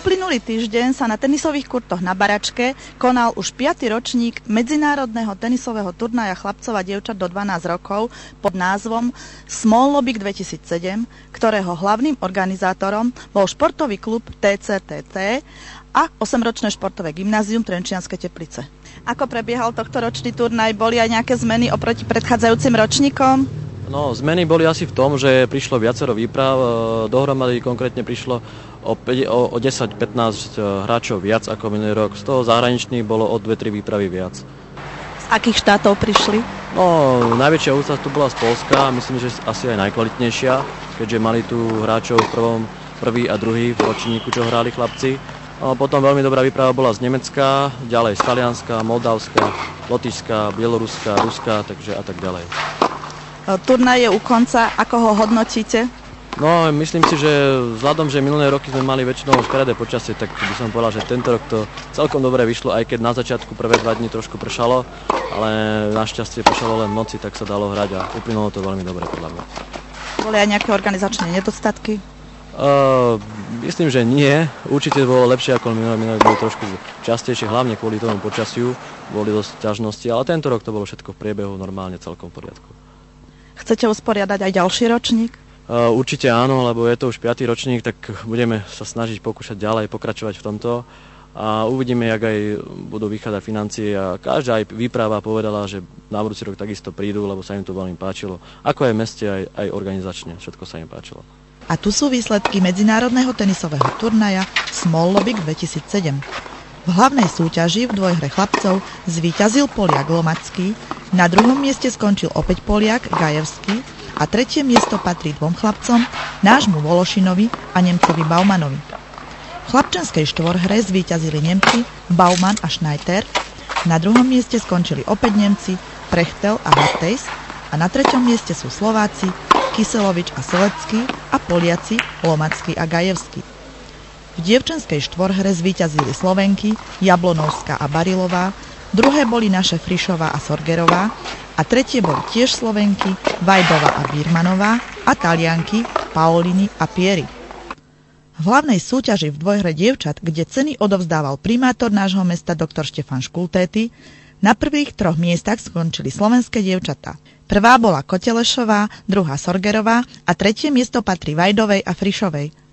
Uplynulý týždeň sa na tenisových kurtoch na Baračke konal už 5. ročník medzinárodného tenisového turnaja chlapcov a dievčat do 12 rokov pod názvom Small Lobbyk 2007, ktorého hlavným organizátorom bol športový klub TCTT a 8-ročné športové gymnázium Trenčianske Teplice. Ako prebiehal tohto ročný turnaj? Boli aj nejaké zmeny oproti predchádzajúcim ročníkom? No, zmeny boli asi v tom, že prišlo viacero výprav, dohromady konkrétne prišlo o 10-15 hráčov viac ako minulý rok. Z toho zahraničných bolo o 2-3 výpravy viac. Z akých štátov prišli? No, najväčšia účasť tu bola z Poľska, myslím, že asi aj najkvalitnejšia, keďže mali tu hráčov prvý a druhý v ročníku, čo hrali chlapci. A potom veľmi dobrá výprava bola z Nemecka, ďalej z Talianska, Moldavska, Lotyšska, Bieloruska, Ruska, takže a tak ďalej. Turnaj je u konca, ako ho hodnotíte? No, myslím si, že vzhľadom, že minulé roky sme mali väčšinou škaredé počasie, tak by som povedal, že tento rok to celkom dobre vyšlo, aj keď na začiatku prvé 2 dni trošku pršalo, ale našťastie pršalo len v noci, tak sa dalo hrať a uplynulo to veľmi dobre podľa mňa. Boli aj nejaké organizačné nedostatky? Myslím, že nie. Určite bolo lepšie ako minulé bolo trošku častejšie, hlavne kvôli tomu počasiu, boli dosť ťažnosti, ale tento rok to bolo všetko v priebehu normálne celkom v poriadku. Chcete usporiadať aj ďalší ročník? Určite áno, lebo je to už 5. ročník, tak budeme sa snažiť pokúšať ďalej pokračovať v tomto a uvidíme, jak aj budú vychádzať financie a každá aj výprava povedala, že na budúci rok takisto prídu, lebo sa im to veľmi páčilo. Ako aj v meste, aj organizačne, všetko sa im páčilo. A tu sú výsledky medzinárodného tenisového turnaja Small Lobbyk 2007. V hlavnej súťaži v dvojhre chlapcov zvíťazil Poliak Lomacký, na druhom mieste skončil opäť Poliak Gajevský a 3. miesto patrí 2 chlapcom, nášmu Vološinovi a Nemcovi Baumanovi. V chlapčenskej štvorhre zvíťazili Nemci Bauman a Schneider, na druhom mieste skončili opäť Nemci Prechtel a Hartejs a na 3. mieste sú Slováci Kyselovič a Selecký a Poliaci Lomacký a Gajevský. V dievčenskej štvorhre zvíťazili Slovenky Jablonovská a Barilová, druhé boli naše Frišová a Sorgerová a tretie boli tiež Slovenky Vajdová a Birmanová a Talianky Paolini a Pieri. V hlavnej súťaži v dvojhre dievčat, kde ceny odovzdával primátor nášho mesta dr. Štefan Škultéty, na prvých 3 miestach skončili slovenské dievčatá. Prvá bola Kotelešová, druhá Sorgerová a 3. miesto patrí Vajdovej a Frišovej.